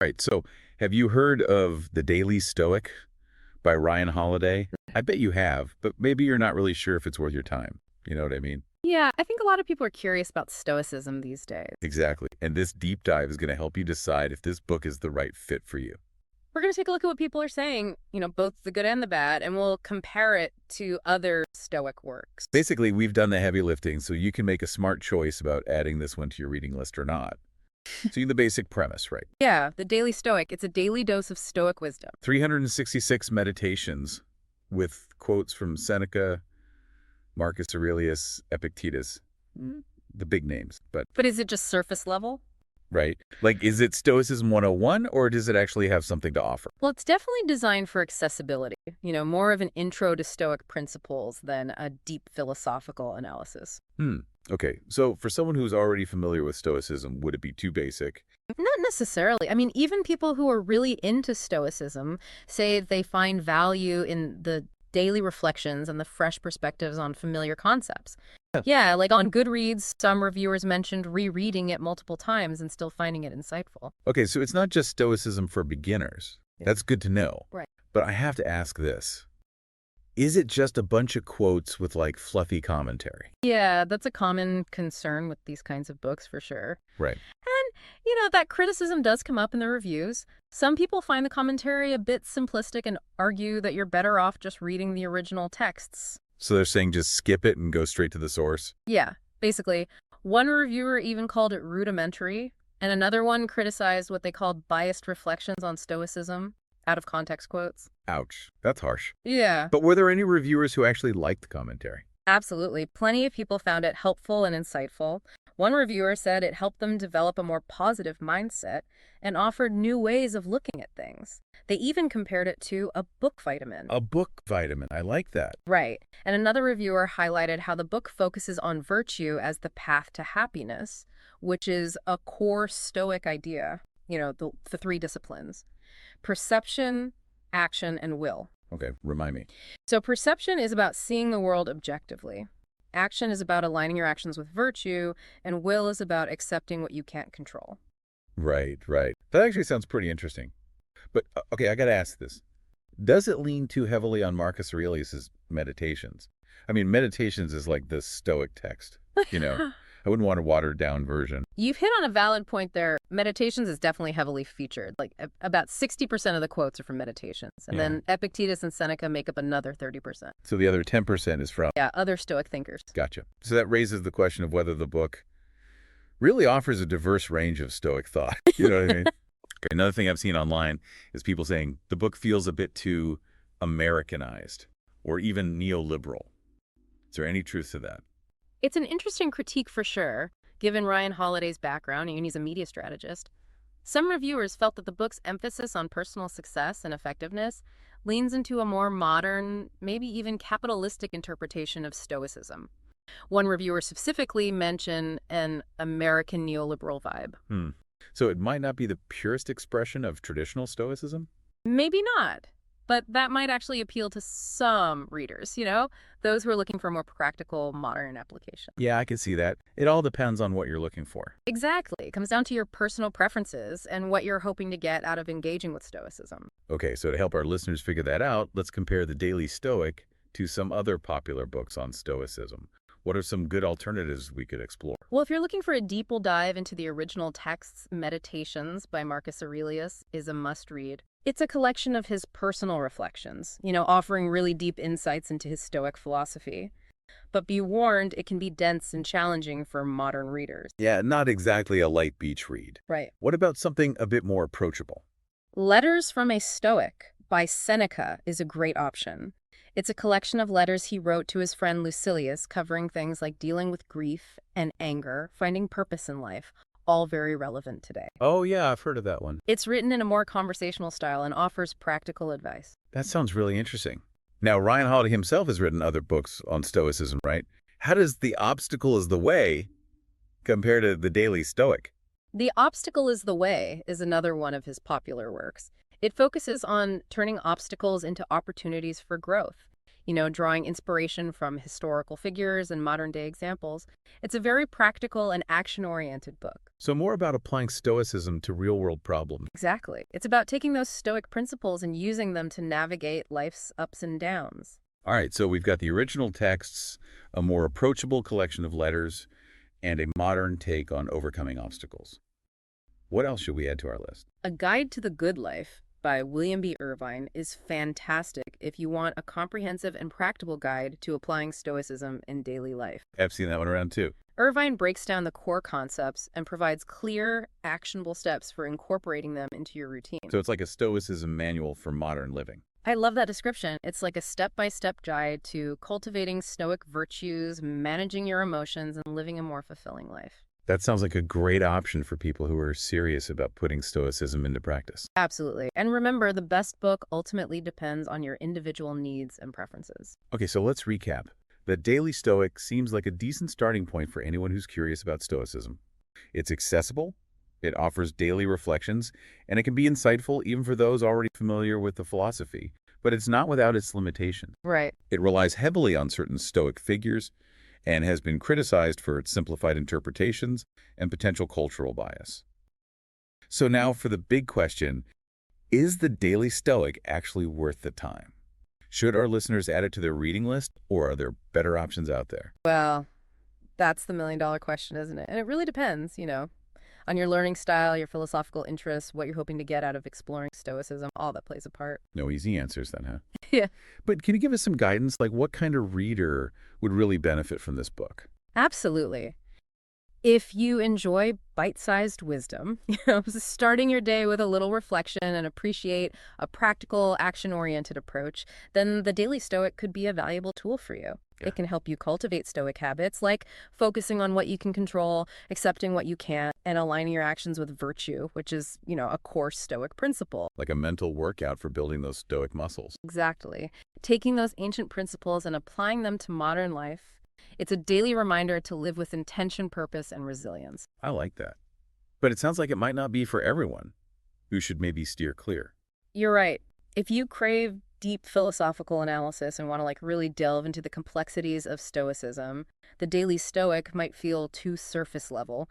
Right. So have you heard of The Daily Stoic by Ryan Holiday? I bet you have, but maybe you're not really sure if it's worth your time. You know what I mean? Yeah, I think a lot of people are curious about Stoicism these days. Exactly. And this deep dive is going to help you decide if this book is the right fit for you. We're going to take a look at what people are saying, both the good and the bad, and we'll compare it to other Stoic works. Basically, we've done the heavy lifting, so you can make a smart choice about adding this one to your reading list or not. So the basic premise, right? Yeah, the Daily Stoic. It's a daily dose of Stoic wisdom. 366 meditations with quotes from Seneca, Marcus Aurelius, Epictetus, Mm. the big names, but But is it just surface level? right? Like, is it Stoicism 101 or does it actually have something to offer? Well, it's definitely designed for accessibility, more of an intro to Stoic principles than a deep philosophical analysis. Okay, so for someone who's already familiar with Stoicism, would it be too basic? Not necessarily. I mean, even people who are really into Stoicism say they find value in the daily reflections and the fresh perspectives on familiar concepts. Yeah. Yeah, like on Goodreads, some reviewers mentioned rereading it multiple times and still finding it insightful. Okay, so it's not just Stoicism for beginners. Yeah. That's good to know. Right. But I have to ask this. Is it just a bunch of quotes with like fluffy commentary? Yeah, that's a common concern with these kinds of books for sure. Right. And, that criticism does come up in the reviews. Some people find the commentary a bit simplistic and argue that you're better off just reading the original texts. So they're saying just skip it and go straight to the source? Yeah, basically. One reviewer even called it rudimentary, and another one criticized what they called biased reflections on Stoicism, out of context quotes. Ouch. That's harsh. Yeah, But were there any reviewers who actually liked the commentary? absolutely. Plenty of people found it helpful and insightful. One reviewer said it helped them develop a more positive mindset and offered new ways of looking at things. They even compared it to a book vitamin. A book vitamin. I like that. Right. And another reviewer highlighted how the book focuses on virtue as the path to happiness, which is a core Stoic idea, the three disciplines: perception, action, and will. Okay, remind me. So perception is about seeing the world objectively. Action is about aligning your actions with virtue, and will is about accepting what you can't control. Right, right. That actually sounds pretty interesting. But, okay, I got to ask this. Does it lean too heavily on Marcus Aurelius's Meditations? I mean, Meditations is like the Stoic text, you know. I wouldn't want a watered-down version. You've hit on a valid point there. Meditations is definitely heavily featured. Like about 60% of the quotes are from Meditations. And then Epictetus and Seneca make up another 30%. So the other 10% is from... Yeah, other Stoic thinkers. Gotcha. So that raises the question of whether the book really offers a diverse range of Stoic thought. You know what I mean? Okay, another thing I've seen online is people saying the book feels a bit too Americanized or even neoliberal. Is there any truth to that? It's an interesting critique for sure, given Ryan Holiday's background, and he's a media strategist. Some reviewers felt that the book's emphasis on personal success and effectiveness leans into a more modern, maybe even capitalistic interpretation of Stoicism. One reviewer specifically mentioned an American neoliberal vibe. So it might not be the purest expression of traditional Stoicism? Maybe not, but that might actually appeal to some readers, those who are looking for a more practical, modern application. Yeah, I can see that. It all depends on what you're looking for. Exactly. It comes down to your personal preferences and what you're hoping to get out of engaging with Stoicism. Okay, so to help our listeners figure that out, let's compare the Daily Stoic to some other popular books on Stoicism. What are some good alternatives we could explore? Well, if you're looking for a deeper dive into the original texts, Meditations by Marcus Aurelius is a must-read. It's a collection of his personal reflections, offering really deep insights into his Stoic philosophy. But be warned, it can be dense and challenging for modern readers. Yeah, not exactly a light beach read. Right. What about something a bit more approachable? Letters from a Stoic by Seneca is a great option. It's a collection of letters he wrote to his friend Lucilius, covering things like dealing with grief and anger, finding purpose in life, all very relevant today. Oh, yeah, I've heard of that one. It's written in a more conversational style and offers practical advice. That sounds really interesting. Now, Ryan Holiday himself has written other books on Stoicism, right? How does The Obstacle is the Way compare to the Daily Stoic? The Obstacle is the Way is another one of his popular works. It focuses on turning obstacles into opportunities for growth. drawing inspiration from historical figures and modern-day examples. It's a very practical and action-oriented book. So more about applying Stoicism to real-world problems. Exactly. It's about taking those Stoic principles and using them to navigate life's ups and downs. All right, so we've got the original texts, a more approachable collection of letters, and a modern take on overcoming obstacles. What else should we add to our list? A Guide to the Good Life by William B. Irvine is fantastic if you want a comprehensive and practical guide to applying Stoicism in daily life. I've seen that one around too. Irvine breaks down the core concepts and provides clear, actionable steps for incorporating them into your routine. So it's like a Stoicism manual for modern living. I love that description. It's like a step-by-step guide to cultivating Stoic virtues, managing your emotions, and living a more fulfilling life. That sounds like a great option for people who are serious about putting Stoicism into practice. Absolutely. And remember, the best book ultimately depends on your individual needs and preferences. Okay, so let's recap. The Daily Stoic seems like a decent starting point for anyone who's curious about Stoicism. It's accessible, it offers daily reflections, and it can be insightful even for those already familiar with the philosophy, but it's not without its limitations. Right. It relies heavily on certain Stoic figures and has been criticized for its simplified interpretations and potential cultural bias. So now for the big question, is the Daily Stoic actually worth the time? Should our listeners add it to their reading list, or are there better options out there? Well, that's the million-dollar question, isn't it? And it really depends, on your learning style, your philosophical interests, what you're hoping to get out of exploring Stoicism, all that plays a part. No easy answers then, huh? Yeah. But can you give us some guidance, like what kind of reader would really benefit from this book? Absolutely. If you enjoy bite-sized wisdom, starting your day with a little reflection and appreciate a practical, action-oriented approach, then the Daily Stoic could be a valuable tool for you. Yeah. It can help you cultivate Stoic habits like focusing on what you can control, accepting what you can't, and aligning your actions with virtue, which is, a core Stoic principle. Like a mental workout for building those Stoic muscles. Exactly. Taking those ancient principles and applying them to modern life, it's a daily reminder to live with intention, purpose, and resilience. I like that. But it sounds like it might not be for everyone, who should maybe steer clear. You're right. If you crave deep philosophical analysis and want to really delve into the complexities of Stoicism, the Daily Stoic might feel too surface level.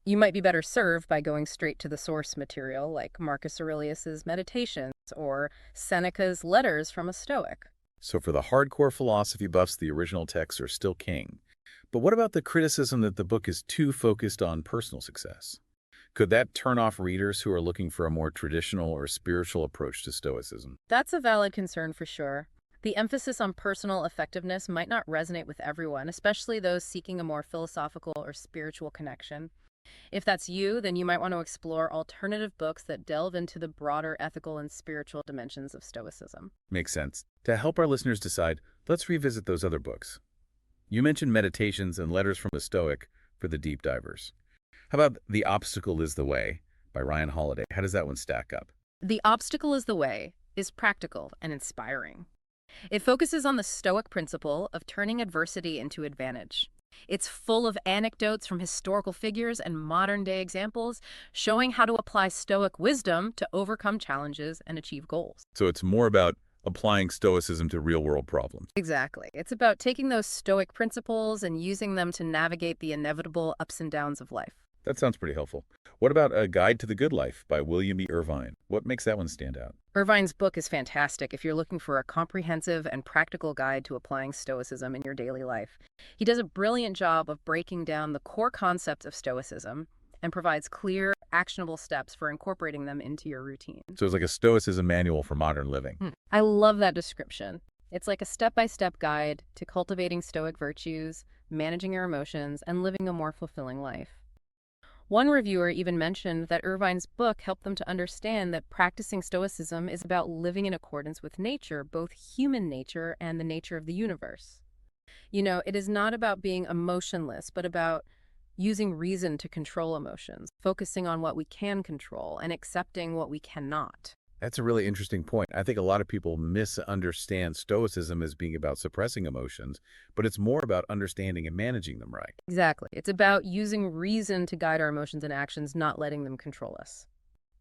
You might be better served by going straight to the source material like Marcus Aurelius's Meditations or Seneca's Letters from a Stoic. So for the hardcore philosophy buffs, the original texts are still king. But what about the criticism that the book is too focused on personal success? Could that turn off readers who are looking for a more traditional or spiritual approach to Stoicism? That's a valid concern for sure. The emphasis on personal effectiveness might not resonate with everyone, especially those seeking a more philosophical or spiritual connection. If that's you, then you might want to explore alternative books that delve into the broader ethical and spiritual dimensions of Stoicism. Makes sense. To help our listeners decide, let's revisit those other books. You mentioned Meditations and Letters from a Stoic for the deep divers. How about The Obstacle is the Way by Ryan Holiday? How does that one stack up? The Obstacle is the Way is practical and inspiring. It focuses on the Stoic principle of turning adversity into advantage. It's full of anecdotes from historical figures and modern-day examples, showing how to apply Stoic wisdom to overcome challenges and achieve goals. So it's more about applying Stoicism to real-world problems. Exactly. It's about taking those Stoic principles and using them to navigate the inevitable ups and downs of life. That sounds pretty helpful. What about A Guide to the Good Life by William E. Irvine? What makes that one stand out? Irvine's book is fantastic if you're looking for a comprehensive and practical guide to applying Stoicism in your daily life. He does a brilliant job of breaking down the core concepts of Stoicism and provides clear, actionable steps for incorporating them into your routine. So it's like a Stoicism manual for modern living. I love that description. It's like a step-by-step guide to cultivating Stoic virtues, managing your emotions, and living a more fulfilling life. One reviewer even mentioned that Irvine's book helped them to understand that practicing Stoicism is about living in accordance with nature, both human nature and the nature of the universe. It is not about being emotionless, but about using reason to control emotions, focusing on what we can control and accepting what we cannot. That's a really interesting point. I think a lot of people misunderstand Stoicism as being about suppressing emotions, but it's more about understanding and managing them right. Exactly. It's about using reason to guide our emotions and actions, not letting them control us.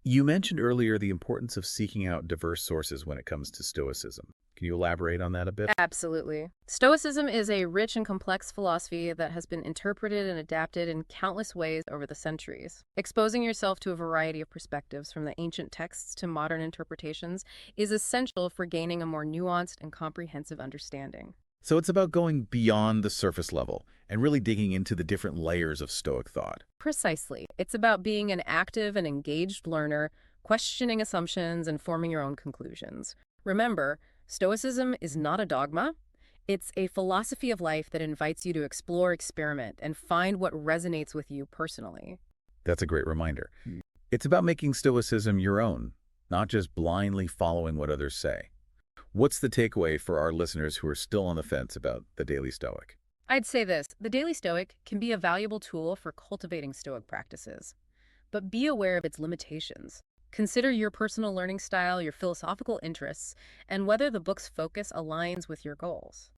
You mentioned earlier the importance of seeking out diverse sources when it comes to Stoicism. Can you elaborate on that a bit? Absolutely. Stoicism is a rich and complex philosophy that has been interpreted and adapted in countless ways over the centuries. Exposing yourself to a variety of perspectives, from the ancient texts to modern interpretations, is essential for gaining a more nuanced and comprehensive understanding. So it's about going beyond the surface level and really digging into the different layers of Stoic thought. Precisely. It's about being an active and engaged learner, questioning assumptions, and forming your own conclusions. Remember, Stoicism is not a dogma. It's a philosophy of life that invites you to explore, experiment, and find what resonates with you personally. That's a great reminder. It's about making Stoicism your own, not just blindly following what others say. What's the takeaway for our listeners who are still on the fence about the Daily Stoic? I'd say this: the Daily Stoic can be a valuable tool for cultivating Stoic practices, but be aware of its limitations. Consider your personal learning style, your philosophical interests, and whether the book's focus aligns with your goals.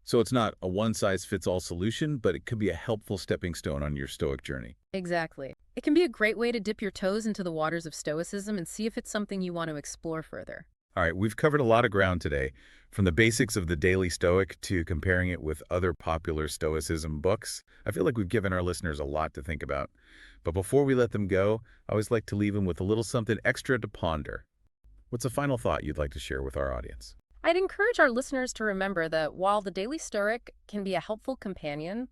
So it's not a one-size-fits-all solution, but it could be a helpful stepping stone on your Stoic journey. Exactly. It can be a great way to dip your toes into the waters of Stoicism and see if it's something you want to explore further. All right, we've covered a lot of ground today, from the basics of the Daily Stoic to comparing it with other popular Stoicism books. I feel like we've given our listeners a lot to think about. But before we let them go, I always like to leave them with a little something extra to ponder. What's a final thought you'd like to share with our audience? I'd encourage our listeners to remember that while the Daily Stoic can be a helpful companion,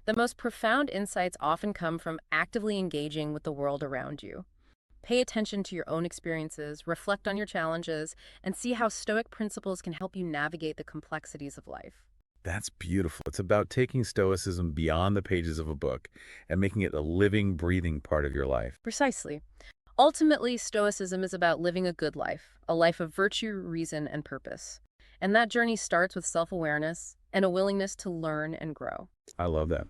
the most profound insights often come from actively engaging with the world around you. Pay attention to your own experiences, reflect on your challenges, and see how Stoic principles can help you navigate the complexities of life. That's beautiful. It's about taking Stoicism beyond the pages of a book and making it a living, breathing part of your life. Precisely. Ultimately, Stoicism is about living a good life, a life of virtue, reason, and purpose. And that journey starts with self-awareness and a willingness to learn and grow. I love that.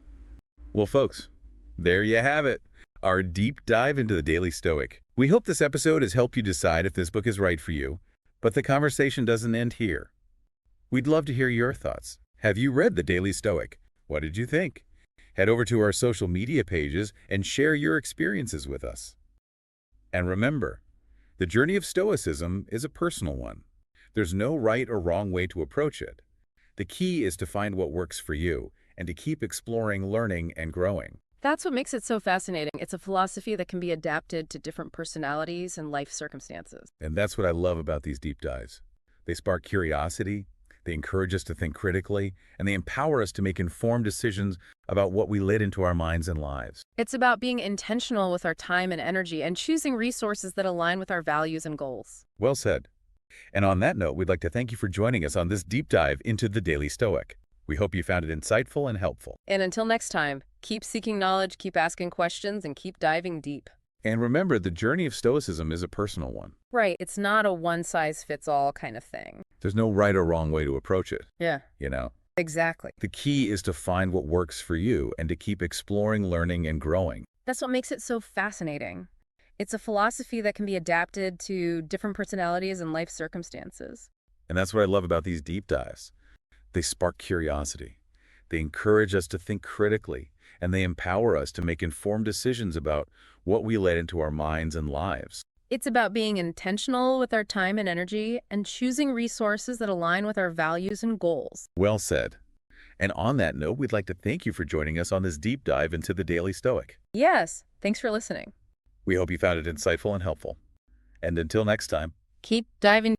Well, folks, there you have it, our deep dive into the Daily Stoic. We hope this episode has helped you decide if this book is right for you, but the conversation doesn't end here. We'd love to hear your thoughts. Have you read the Daily Stoic? What did you think? Head over to our social media pages and share your experiences with us. And remember, the journey of Stoicism is a personal one. There's no right or wrong way to approach it. The key is to find what works for you and to keep exploring, learning, and growing. That's what makes it so fascinating. It's a philosophy that can be adapted to different personalities and life circumstances. And that's what I love about these deep dives. They spark curiosity, they encourage us to think critically, and they empower us to make informed decisions about what we let into our minds and lives. It's about being intentional with our time and energy and choosing resources that align with our values and goals. Well said. And on that note, we'd like to thank you for joining us on this deep dive into the Daily Stoic. We hope you found it insightful and helpful. And until next time, keep seeking knowledge, keep asking questions, and keep diving deep. And remember, the journey of Stoicism is a personal one. Right. It's not a one-size-fits-all kind of thing. There's no right or wrong way to approach it, Yeah, you know? exactly. The key is to find what works for you and to keep exploring, learning, and growing. That's what makes it so fascinating. It's a philosophy that can be adapted to different personalities and life circumstances. And that's what I love about these deep dives. They spark curiosity. They encourage us to think critically, and they empower us to make informed decisions about what we let into our minds and lives. It's about being intentional with our time and energy and choosing resources that align with our values and goals. Well said. And on that note, we'd like to thank you for joining us on this deep dive into the Daily Stoic. Yes, thanks for listening. We hope you found it insightful and helpful. And until next time, Keep diving